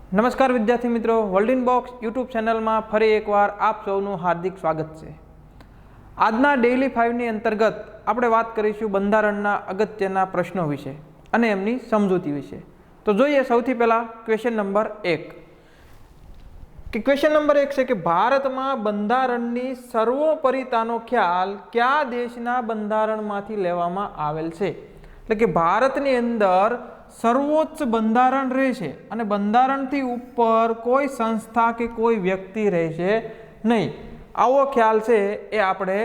નમસ્કાર વિદ્યાર્થી મિત્રો, વર્લ્ડ ઇન બોક્સ યુટ્યુબ ચેનલમાં ફરી એકવાર આપ સૌનું હાર્દિક સ્વાગત છે। આજના ડેઇલી 5ની અંતર્ગત આપણે વાત કરીશું બંધારણના અગત્યના પ્રશ્નો વિશે અને એમની સમજૂતી વિશે। તો જોઈએ સૌથી પહેલા ક્વેશ્ચન નંબર 1 કે ક્વેશ્ચન નંબર 1 છે કે ભારતમાં બંધારણની સર્વોપરિતાનો ખ્યાલ કયા દેશના બંધારણમાંથી લેવામાં આવેલ છે? એટલે કે ભારતની અંદર સર્વોચ્ચ બંધારણ રહેશે અને બંધારણથી ઉપર કોઈ સંસ્થા કે કોઈ વ્યક્તિ રહેશે નહીં। આવો ખ્યાલ છે એ આપણે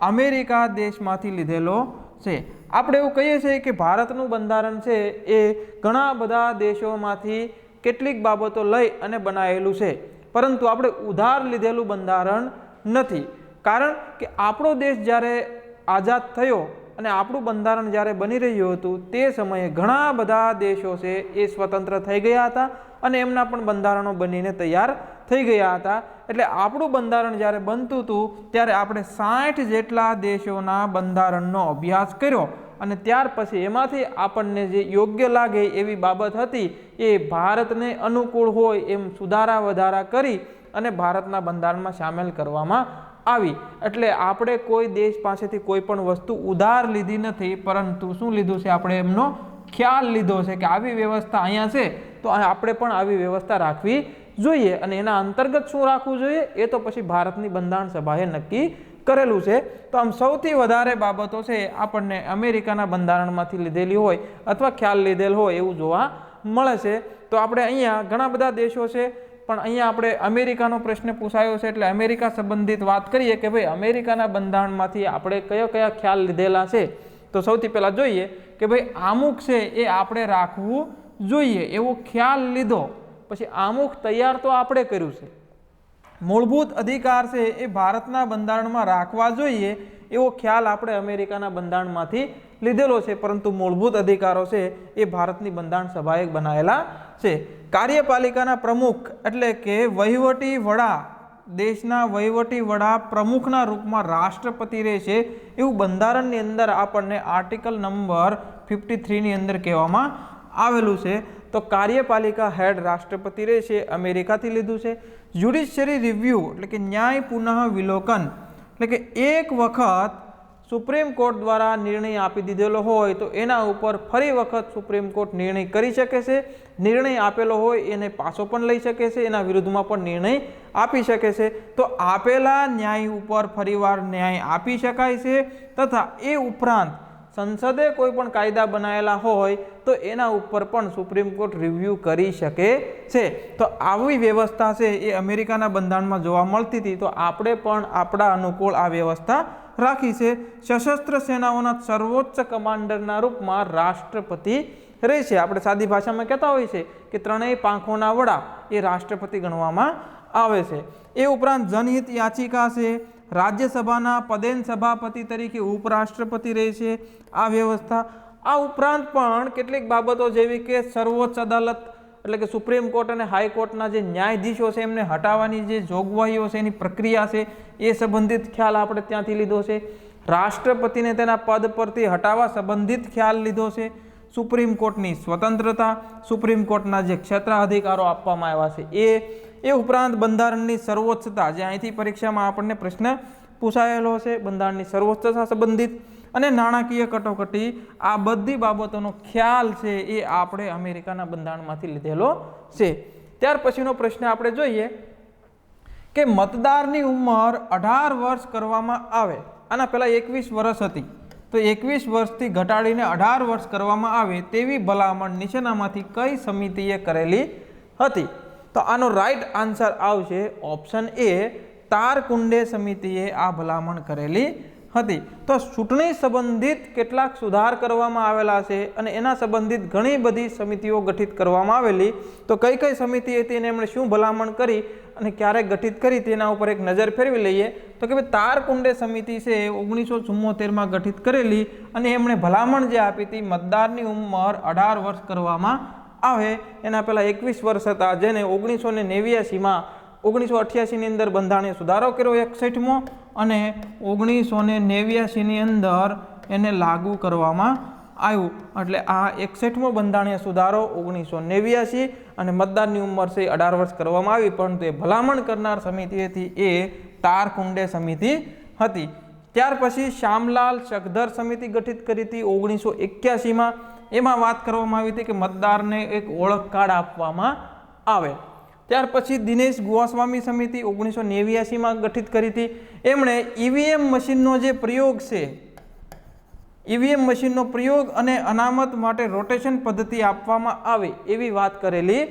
અમેરિકા દેશમાંથી લીધેલો છે। આપણે એવું કહીએ છીએ કે ભારતનું બંધારણ છે એ ઘણા બધા દેશોમાંથી કેટલીક બાબતો લઈ અને બનાવેલું છે, પરંતુ આપણે ઉધાર લીધેલું બંધારણ નથી। કારણ કે આપણો દેશ જ્યારે આઝાદ થયો અને આપણું બંધારણ જ્યારે બની રહ્યું હતું તે સમયે ઘણા બધા દેશો છે એ સ્વતંત્ર થઈ ગયા હતા અને એમના પણ બંધારણો બનીને તૈયાર થઈ ગયા હતા। એટલે આપણું બંધારણ જ્યારે બનતું હતું ત્યારે આપણે 60 જેટલા દેશોના બંધારણનો અભ્યાસ કર્યો અને ત્યાર પછી એમાંથી આપણને જે યોગ્ય લાગે એવી બાબત હતી એ ભારતને અનુકૂળ હોય એમ સુધારા વધારા કરી અને ભારતના બંધારણમાં સામેલ કરવામાં આવી। એટલે આપણે કોઈ દેશ પાસેથી કોઈ પણ વસ્તુ ઉધાર લીધી નથી, પરંતુ શું લીધું છે? આપણે એમનો ખ્યાલ લીધો છે કે આવી વ્યવસ્થા અહીંયા છે તો આપણે પણ આવી વ્યવસ્થા રાખવી જોઈએ અને એના અંતર્ગત શું રાખવું જોઈએ એ તો પછી ભારતની બંધારણ સભાએ નક્કી કરેલું છે। તો આમ સૌથી વધારે બાબતો છે આપણને અમેરિકાના બંધારણમાંથી લીધેલી હોય અથવા ખ્યાલ લીધેલ હોય એવું જોવા મળે છે। તો આપણે અહીંયા ઘણા બધા દેશો છે પણ અહીંયા આપણે અમેરિકાનો પ્રશ્ન પૂછાયો છે એટલે અમેરિકા સંબંધિત વાત કરીએ કે ભાઈ અમેરિકાના બંધારણમાંથી આપણે કયા કયા ખ્યાલ લીધેલા છે। તો સૌથી પહેલાં જોઈએ કે ભાઈ આમુખ છે એ આપણે રાખવું જોઈએ એવો ખ્યાલ લીધો, પછી આમુખ તૈયાર તો આપણે કર્યું છે। મૂળભૂત અધિકાર છે એ ભારતના બંધારણમાં રાખવા જોઈએ એવો ખ્યાલ આપણે અમેરિકાના બંધારણમાંથી લીધેલો છે, પરંતુ મૂળભૂત અધિકારો છે એ ભારતની બંધારણ સભાએ બનાવેલા છે। કાર્યપાલિકાના પ્રમુખ એટલે કે વહીવટી વડા, દેશના વહીવટી વડા પ્રમુખના રૂપમાં રાષ્ટ્રપતિ રહેશે એવું બંધારણની અંદર આપણને આર્ટિકલ નંબર 53 ની અંદર કહેવામાં આવેલું છે। તો કાર્યપાલિકા હેડ રાષ્ટ્રપતિ રહેશે, અમેરિકાથી લીધું છે। જ્યુડિશિયરી રિવ્યૂ એટલે કે ન્યાય પુનઃ વિલોકન એટલે કે એક વખત સુપ્રીમ કોર્ટ દ્વારા નિર્ણય આપી દીધેલો હોય તો એના ઉપર ફરી વખત સુપ્રીમ કોર્ટ નિર્ણય કરી શકે છે। નિર્ણય આપેલો હોય એને પાછો પણ લઈ શકે છે, એના વિરુદ્ધમાં પણ નિર્ણય આપી શકે છે। તો આપેલા ન્યાય ઉપર ફરીવાર ન્યાય આપી શકાય છે તથા એ ઉપરાંત સંસદે કોઈ પણ કાયદા બનાવેલા હોય તો એના ઉપર પણ સુપ્રીમ કોર્ટ રિવ્યૂ કરી શકે છે। તો આવી વ્યવસ્થા છે એ અમેરિકાના બંધારણમાં જોવા મળતી હતી, તો આપણે પણ આપણા અનુકૂળ આ વ્યવસ્થા રાખી છે। સશસ્ત્ર સેનાઓના સર્વોચ્ચ કમાન્ડરના રૂપમાં રાષ્ટ્રપતિ રહેશે। આપણે સાદી ભાષામાં કહેતા હોઈએ છીએ કે ત્રણેય પાંખોના વડા એ રાષ્ટ્રપતિ ગણવામાં આવે છે। એ ઉપરાંત જનહિત યાચિકા છે, રાજ્યસભાના પદેન સભાપતિ તરીકે ઉપરાષ્ટ્રપતિ રહેશે આ વ્યવસ્થા। આ ઉપરાંત પણ કેટલીક બાબતો જેવી કે સર્વોચ્ચ અદાલત એટલે કે સુપ્રીમ કોર્ટ અને હાઈકોર્ટના જે ન્યાયાધીશો છે એમને હટાવવાની જે જોગવાઈઓ છે એની પ્રક્રિયા છે એ સંબંધિત ખ્યાલ આપણે ત્યાંથી લીધો છે। રાષ્ટ્રપતિને તેના પદ પરથી હટાવવા સંબંધિત ખ્યાલ લીધો છે। સુપ્રીમ કોર્ટની સ્વતંત્રતા, સુપ્રીમ કોર્ટના જે ક્ષેત્રાધિકારો આપવામાં આવ્યા છે એ ઉપરાંત બંધારણની સર્વોચ્ચતા, જે અહીંથી પરીક્ષામાં આપણને પ્રશ્ન પૂછાયેલો છે બંધારણની સર્વોચ્ચતા સંબંધિત, અને નાણાકીય કટોકટી, આ બધી બાબતોનો ખ્યાલ છે એ આપણે અમેરિકાના બંધારણમાંથી લીધેલો છે। ત્યાર પછીનો પ્રશ્ન આપણે જોઈએ કે મતદારની ઉંમર 18 વર્ષ કરવામાં આવે। આના પહેલાં 21 વર્ષ હતી, તો 21 વર્ષથી ઘટાડીને 18 વર્ષ કરવામાં આવે તેવી ભલામણ નીચેનામાંથી કઈ સમિતિએ કરેલી હતી? તો આનો રાઈટ આન્સર આવશે ઓપ્શન એ, તારકુંડે સમિતિએ આ ભલામણ કરેલી હતી। તો ચૂંટણી સંબંધિત કેટલાક સુધાર કરવામાં આવેલા છે અને એના સંબંધિત ઘણી બધી સમિતિઓ ગઠિત કરવામાં આવેલી। તો કઈ કઈ સમિતિ હતી અને એમણે શું ભલામણ કરી અને ક્યારે ગઠિત કરી તેના ઉપર એક નજર ફેરવી લઈએ। તો કે ભાઈ તારકુંડે સમિતિ છે 1974માં ગઠિત કરેલી અને એમણે ભલામણ જે આપી હતી મતદારની ઉંમર 18 વર્ષ કરવામાં આવે। એના પહેલાં 21 વર્ષ હતા, જેને 1989માં 1988ની અંદર બંધારણીય સુધારો કર્યો 61મો અને 1989ની અંદર એને લાગુ કરવામાં આવ્યું. એટલે આ 61મો બંધારણીય સુધારો 1989 અને મતદાનની ઉંમર છે 18 વર્ષ કરવામાં આવી, પરંતુ એ ભલામણ કરનાર સમિતિ હતી એ તારકુંડે સમિતિ હતી. ત્યાર પછી શ્યામલાલ ચકધર સમિતિ ગઠિત કરી હતી 1981માં. એમાં વાત કરવામાં આવી હતી કે મતદારને એક ઓળખ કાર્ડ આપવામાં આવે. ત્યાર પછી દિનેશ ગોસ્વામી સમિતિ 1989માં ગઠિત કરી હતી. એમણે ઈવીએમ મશીનનો જે પ્રયોગ છે, ઈવીએમ મશીનનો પ્રયોગ અને અનામત માટે રોટેશન પદ્ધતિ આપવામાં આવે એવી વાત કરેલી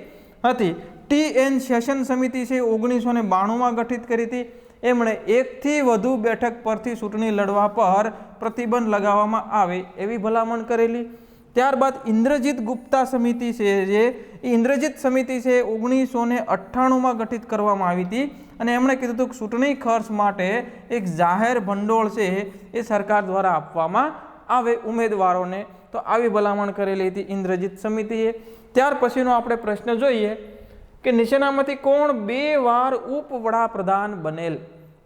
હતી. TN સેશન સમિતિ છે 1992માં ગઠિત કરી હતી. એમણે 1થી વધુ બેઠક પરથી ચૂંટણી લડવા પર પ્રતિબંધ લગાવવામાં આવે એવી ભલામણ કરેલી. ત્યારબાદ ઇન્દ્રજીત ગુપ્તા સમિતિ છે, જે ઇન્દ્રજીત સમિતિ છે 1998માં ગઠિત કરવામાં આવી હતી અને એમણે કીધું હતું કે ચૂંટણી ખર્ચ માટે એક જાહેર ભંડોળ છે એ સરકાર દ્વારા આપવામાં આવે ઉમેદવારોને. તો આવી ભલામણ કરેલી હતી ઇન્દ્રજીત સમિતિએ. ત્યાર પછીનો આપણે પ્રશ્ન જોઈએ કે નીચેનામાંથી કોણ 2 વાર ઉપવડાપ્રધાન બનેલ?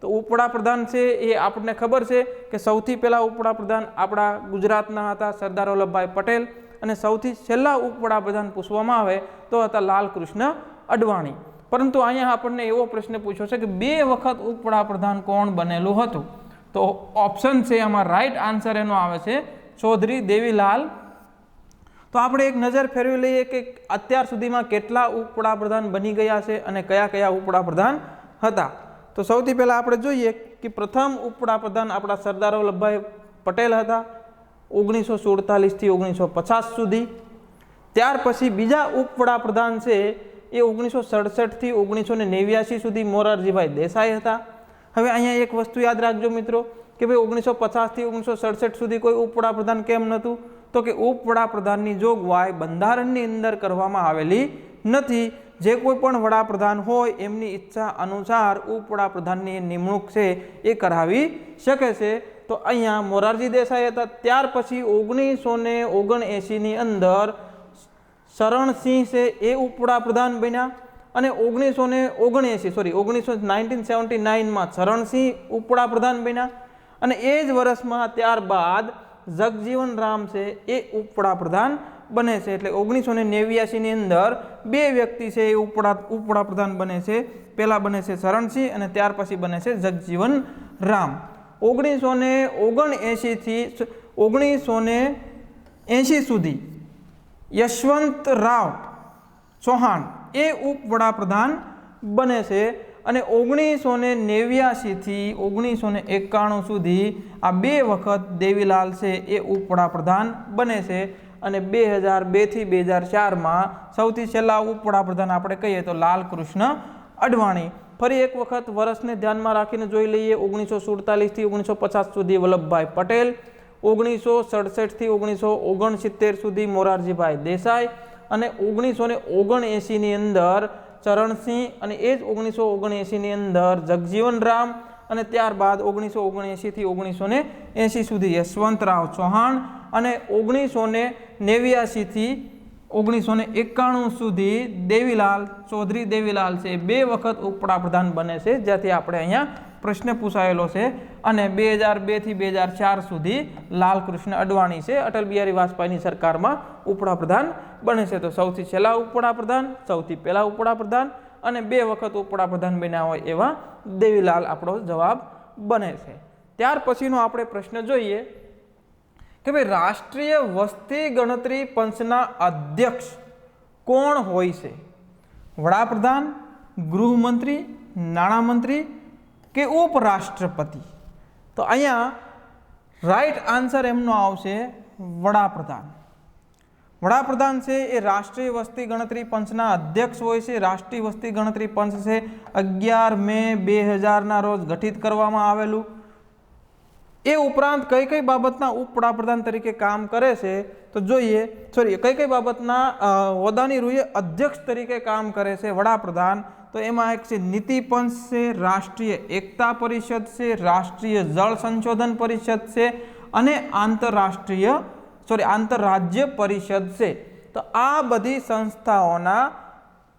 તો ઉપવડાપ્રધાન છે એ આપણને ખબર છે કે સૌથી પહેલા ઉપવડાપ્રધાન આપણા ગુજરાતના હતા સરદાર વલ્લભભાઈ પટેલ, અને સૌથી છેલ્લા ઉપવડાપ્રધાન પૂછવામાં આવે તો હતા લાલકૃષ્ણ અડવાણી. પરંતુ અહીંયા આપણને એવો પ્રશ્ન પૂછ્યો છે કે 2 વખત ઉપવડાપ્રધાન કોણ બનેલું હતું? તો ઓપ્શન છે આમાં રાઈટ આન્સર એનો આવે છે ચૌધરી દેવીલાલ. તો આપણે એક નજર ફેરવી લઈએ કે અત્યાર સુધીમાં કેટલા ઉપવડાપ્રધાન બની ગયા છે અને કયા કયા ઉપવડાપ્રધાન હતા. તો સૌથી પહેલાં આપણે જોઈએ કે પ્રથમ ઉપવડાપ્રધાન આપણા સરદાર વલ્લભભાઈ પટેલ હતા 1947થી 1950 સુધી. ત્યાર પછી બીજા ઉપવડાપ્રધાન છે એ 1967થી 1989 સુધી મોરારજીભાઈ દેસાઈ હતા. હવે અહીંયા એક વસ્તુ યાદ રાખજો મિત્રો કે ભાઈ 1950થી 1967 સુધી કોઈ ઉપવડાપ્રધાન કેમ નહોતું? તો કે ઉપવડાપ્રધાનની જોગવાઈ બંધારણની અંદર કરવામાં આવેલી નથી. જે કોઈ પણ વડાપ્રધાન હોય એમની ઈચ્છા અનુસાર ઉપવડાપ્રધાનની નિમણૂક છે એ કરાવી શકે છે. તો અહીંયા મોરારજી દેસાઈ હતા. ત્યાર પછી 1979ની અંદર શરણસિંહ છે એ ઉપવડાપ્રધાન બન્યા અને 1979માં શરણસિંહ ઉપવડાપ્રધાન બન્યા અને એ જ વર્ષમાં ત્યારબાદ જગજીવન રામ છે એ ઉપવડાપ્રધાન બને છે. એટલે 1989ની અંદર 2 વ્યક્તિ છે એ ઉપવડાપ્રધાન બને છે. પહેલા બને છે શરણસિંહ અને ત્યાર પછી બને છે જગજીવન રામ. 1979થી 1980 સુધી યશવંતરાવ ચૌહાણ એ ઉપવડાપ્રધાન બને છે અને 1989થી 1991 સુધી આ 2 વખત દેવીલાલ છે એ ઉપવડાપ્રધાન બને છે. અને 2002થી 2004માં સૌથી છેલ્લા ઉપવડાપ્રધાન આપણે કહીએ તો લાલકૃષ્ણ અડવાણી. ફરી એક વખત વર્ષને ધ્યાનમાં રાખીને જોઈ લઈએ. 1947થી 1950 સુધી વલ્લભભાઈ પટેલ, 1967થી 1969 સુધી મોરારજીભાઈ દેસાઈ અને 1979ની અંદર ચરણસિંહ અને એ જ 1979ની અંદર જગજીવન રામ અને ત્યારબાદ 1979થી 1980 સુધી યશવંતરાવ ચૌહાણ અને 1989થી 1991 સુધી દેવીલાલ ચૌધરી દેવીલાલ છે 2 વખત ઉપવડાપ્રધાન બને છે, જ્યાંથી આપણે અહીંયા પ્રશ્ન પૂછાયેલો છે. અને 2002થી 2004 સુધી લાલકૃષ્ણ અડવાણી છે અટલ બિહારી વાજપેયીની સરકારમાં ઉપવડાપ્રધાન બને છે. તો સૌથી છેલ્લા ઉપવડાપ્રધાન, સૌથી પહેલા ઉપવડાપ્રધાન અને 2 વખત ઉપવડાપ્રધાન બન્યા હોય એવા દેવીલાલ આપણો જવાબ બને છે. ત્યાર પછીનો આપણે પ્રશ્ન જોઈએ કે ભાઈ રાષ્ટ્રીય વસ્તી ગણતરી પંચના અધ્યક્ષ કોણ હોય છે? વડાપ્રધાન, ગૃહમંત્રી, નાણામંત્રી કે ઉપરાષ્ટ્રપતિ? તો અહીંયા રાઈટ આન્સર એમનો આવશે વડાપ્રધાન. વડાપ્રધાન છે એ રાષ્ટ્રીય વસ્તી ગણતરી પંચના અધ્યક્ષ હોય છે. રાષ્ટ્રીય વસ્તી ગણતરી પંચ છે 11 મે 2000ના રોજ ગઠિત કરવામાં આવેલું. એ ઉપરાંત કઈ કઈ બાબતના ઉપવડાપ્રધાન તરીકે કામ કરે છે તો જોઈએ. કઈ બાબતના હોદ્દાની રૂએ અધ્યક્ષ તરીકે કામ કરે છે વડાપ્રધાન? તો એમાં એક છે નીતિ પંચ છે, રાષ્ટ્રીય એકતા પરિષદ છે, રાષ્ટ્રીય જળ સંશોધન પરિષદ છે અને આંતરરાજ્ય પરિષદ છે. તો આ બધી સંસ્થાઓના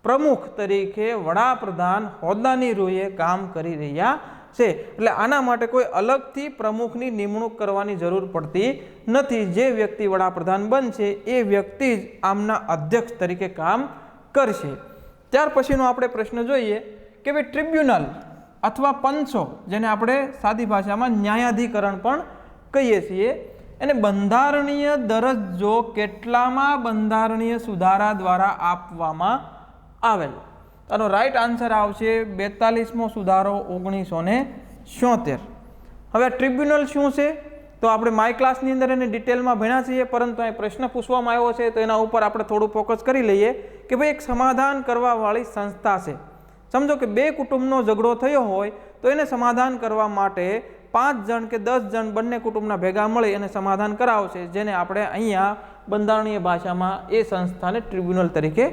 પ્રમુખ તરીકે વડાપ્રધાન હોદ્દાની રૂએ કામ કરી રહ્યા છે, એટલે આના માટે કોઈ અલગથી પ્રમુખની નિમણૂક કરવાની જરૂર પડતી નથી. જે વ્યક્તિ વડાપ્રધાન બનશે એ વ્યક્તિ જ આમના અધ્યક્ષ તરીકે કામ કરશે. ત્યાર પછીનો આપણે પ્રશ્ન જોઈએ કે ભાઈ ટ્રિબ્યુનલ અથવા પંચો, જેને આપણે સાદી ભાષામાં ન્યાયાધિકરણ પણ કહીએ છીએ, એને બંધારણીય દરજ્જો કેટલામાં બંધારણીય સુધારા દ્વારા આપવામાં આવેલ? આનો રાઈટ આન્સર આવશે 42મો સુધારો 1976. હવે આ ટ્રિબ્યુનલ શું છે તો આપણે માય ક્લાસની અંદર એને ડિટેલમાં ભણ્યા છીએ, પરંતુ અહીં પ્રશ્ન પૂછવામાં આવ્યો છે તો એના ઉપર આપણે થોડું ફોકસ કરી લઈએ કે ભાઈ એક સમાધાન કરવાવાળી સંસ્થા છે. સમજો કે બે કુટુંબનો ઝઘડો થયો હોય તો એને સમાધાન કરવા માટે 5 જણ કે 10 જણ બંને કુટુંબના ભેગા મળી અને સમાધાન કરાવશે, જેને આપણે અહીંયા બંધારણીય ભાષામાં એ સંસ્થાને ટ્રિબ્યુનલ તરીકે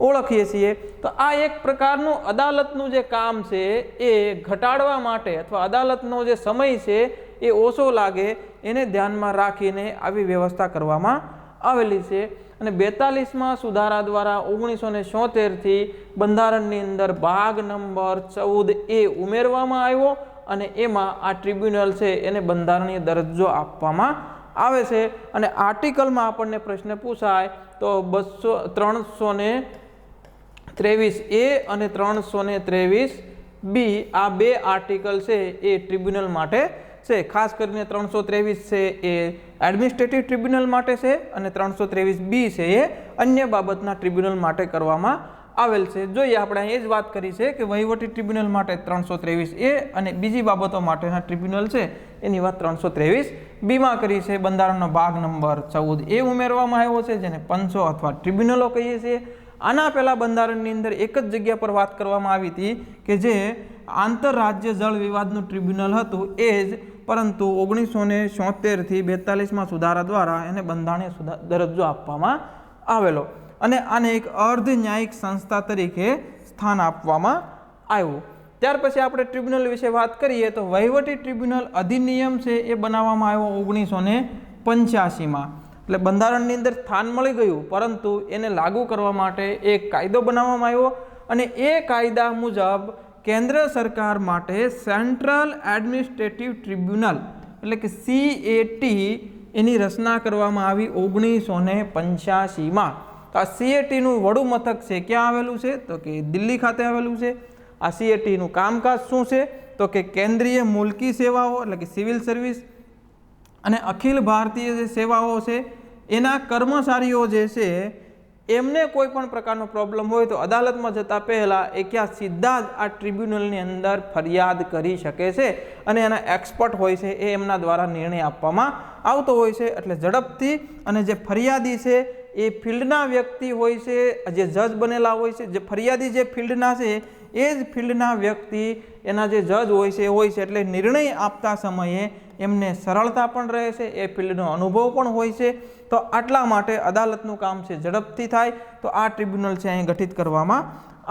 ઓળખીએ છીએ. તો આ એક પ્રકારનું અદાલતનું જે કામ છે એ ઘટાડવા માટે અથવા અદાલતનો જે સમય છે એ ઓછો લાગે એને ધ્યાનમાં રાખીને આવી વ્યવસ્થા કરવામાં આવેલી છે. અને 42મા સુધારા દ્વારા 1976થી બંધારણની અંદર ભાગ નંબર 14A ઉમેરવામાં આવ્યો અને એમાં આ ટ્રિબ્યુનલ છે એને બંધારણીય દરજ્જો આપવામાં આવે છે. અને આર્ટિકલમાં આપણને પ્રશ્ન પૂછાય તો 323A અને 323B આ બે આર્ટિકલ છે એ ટ્રિબ્યુનલ માટે છે. ખાસ કરીને 323 છે એ એડમિનિસ્ટ્રેટિવ ટ્રિબ્યુનલ માટે છે અને 323B છે એ અન્ય બાબતના ટ્રિબ્યુનલ માટે કરવામાં આવેલ છે. જોઈએ આપણે અહીં એ જ વાત કરી છે કે વહીવટી ટ્રિબ્યુનલ માટે 323A અને બીજી બાબતો માટેના ટ્રિબ્યુનલ છે એની વાત 323Bમાં કરી છે. બંધારણનો ભાગ નંબર 14A ઉમેરવામાં આવ્યો છે, જેને પંચો અથવા ટ્રિબ્યુનલો કહીએ છીએ. આના પહેલાં બંધારણની અંદર એક જ જગ્યા પર વાત કરવામાં આવી હતી કે જે આંતરરાજ્ય જળ વિવાદનું ટ્રિબ્યુનલ હતું એ જ, પરંતુ 1976થી 42મા સુધારા દ્વારા એને બંધારણીય દરજ્જો આપવામાં આવેલો અને આને એક અર્ધ ન્યાયિક સંસ્થા તરીકે સ્થાન આપવામાં આવ્યું. ત્યાર પછી આપણે ટ્રિબ્યુનલ વિશે વાત કરીએ તો વહીવટી ટ્રિબ્યુનલ અધિનિયમ છે એ બનાવવામાં આવ્યો 1985માં. એટલે બંધારણની અંદર સ્થાન મળી ગયું, પરંતુ એને લાગુ કરવા માટે એક કાયદો બનાવવામાં આવ્યો અને એ કાયદા મુજબ કેન્દ્ર સરકાર માટે સેન્ટ્રલ એડમિનિસ્ટ્રેટિવ ટ્રિબ્યુનલ એટલે કે CAT એની રચના કરવામાં આવી 1985માં. તો આ CATનું વડું મથક છે ક્યાં આવેલું છે તો કે દિલ્હી ખાતે આવેલું છે. આ CATનું કામકાજ શું છે તો કે કેન્દ્રીય મુલકી સેવાઓ એટલે કે સિવિલ સર્વિસ અને અખિલ ભારતીય જે સેવાઓ છે એના કર્મચારીઓ જે છે એમને કોઈ પણ પ્રકારનો પ્રોબ્લેમ હોય તો અદાલતમાં જતા પહેલાં એ ક્યાં સીધા જ આ ટ્રિબ્યુનલની અંદર ફરિયાદ કરી શકે છે અને એના એક્સપર્ટ હોય છે એ એમના દ્વારા નિર્ણય આપવામાં આવતો હોય છે. એટલે ઝડપથી અને જે ફરિયાદી છે એ ફિલ્ડના વ્યક્તિ હોય છે, જે જજ બનેલા હોય છે, જે ફરિયાદી જે ફિલ્ડના છે એ જ ફિલ્ડના વ્યક્તિ એના જે જજ હોય છે એટલે નિર્ણય આપતા સમયે એમને સરળતા પણ રહે છે, એ ફિલ્ડનો અનુભવ પણ હોય છે. તો આટલા માટે અદાલતનું કામ છે ઝડપથી થાય તો આ ટ્રિબ્યુનલ છે અહીં ગઠિત કરવામાં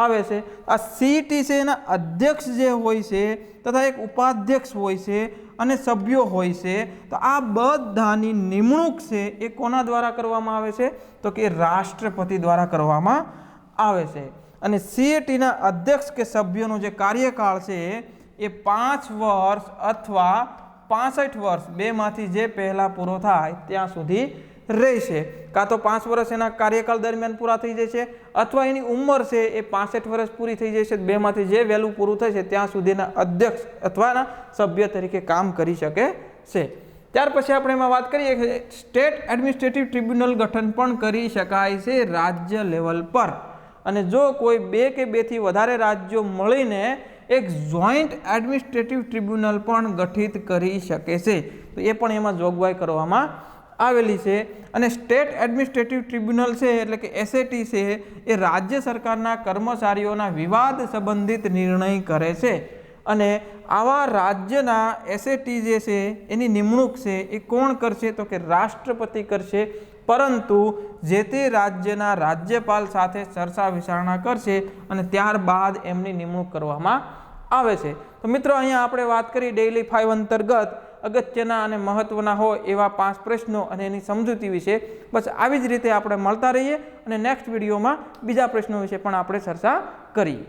આવે છે. આ CAT છે એના અધ્યક્ષ જે હોય છે તથા એક ઉપાધ્યક્ષ હોય છે અને સભ્યો હોય છે. તો આ બધાની નિમણૂક છે એ કોના દ્વારા કરવામાં આવે છે તો કે રાષ્ટ્રપતિ દ્વારા કરવામાં આવે છે. અને CATના અધ્યક્ષ કે સભ્યોનો જે કાર્યકાળ છે એ 5 વર્ષ અથવા 65 વર્ષ બેમાંથી જે પહેલાં પૂરો થાય ત્યાં સુધી રહેશે. કાં તો 5 વર્ષ એના કાર્યકાળ દરમિયાન પૂરા થઈ જશે અથવા એની ઉંમર છે એ 65 વર્ષ પૂરી થઈ જશે. બેમાંથી જે વહેલું પૂરું થશે ત્યાં સુધીના અધ્યક્ષ અથવાના સભ્ય તરીકે કામ કરી શકે છે. ત્યાર પછી આપણે એમાં વાત કરીએ કે સ્ટેટ એડમિનિસ્ટ્રેટિવ ટ્રિબ્યુનલ ગઠન પણ કરી શકાય છે રાજ્ય લેવલ પર. અને જો કોઈ 2 કે 2થી વધારે રાજ્યો મળીને એક જોઈન્ટ એડમિનિસ્ટ્રેટિવ ટ્રિબ્યુનલ પણ ગઠિત કરી શકે છે. તો એ પણ એમાં જોગવાઈ કરવામાં આવેલી છે. અને સ્ટેટ એડમિનિસ્ટ્રેટિવ ટ્રિબ્યુનલ છે એટલે કે SAT છે એ રાજ્ય સરકારના કર્મચારીઓના વિવાદ સંબંધિત નિર્ણય કરે છે. અને આવા રાજ્યના SAT જે છે એની નિમણૂક છે એ કોણ કરશે તો કે રાષ્ટ્રપતિ કરશે, પરંતુ જે તે રાજ્યના રાજ્યપાલ સાથે ચર્ચા વિચારણા કરશે અને ત્યારબાદ એમની નિમણૂક કરવામાં આવે છે. તો મિત્રો અહીંયા આપણે વાત કરી ડેઇલી 5 અંતર્ગત અગત્યના અને મહત્વના હોય એવા 5 પ્રશ્નો અને એની સમજૂતી વિશે. બસ આવી જ રીતે આપણે મળતા રહીએ અને નેક્સ્ટ વિડીયોમાં બીજા પ્રશ્નો વિશે પણ આપણે ચર્ચા કરીએ.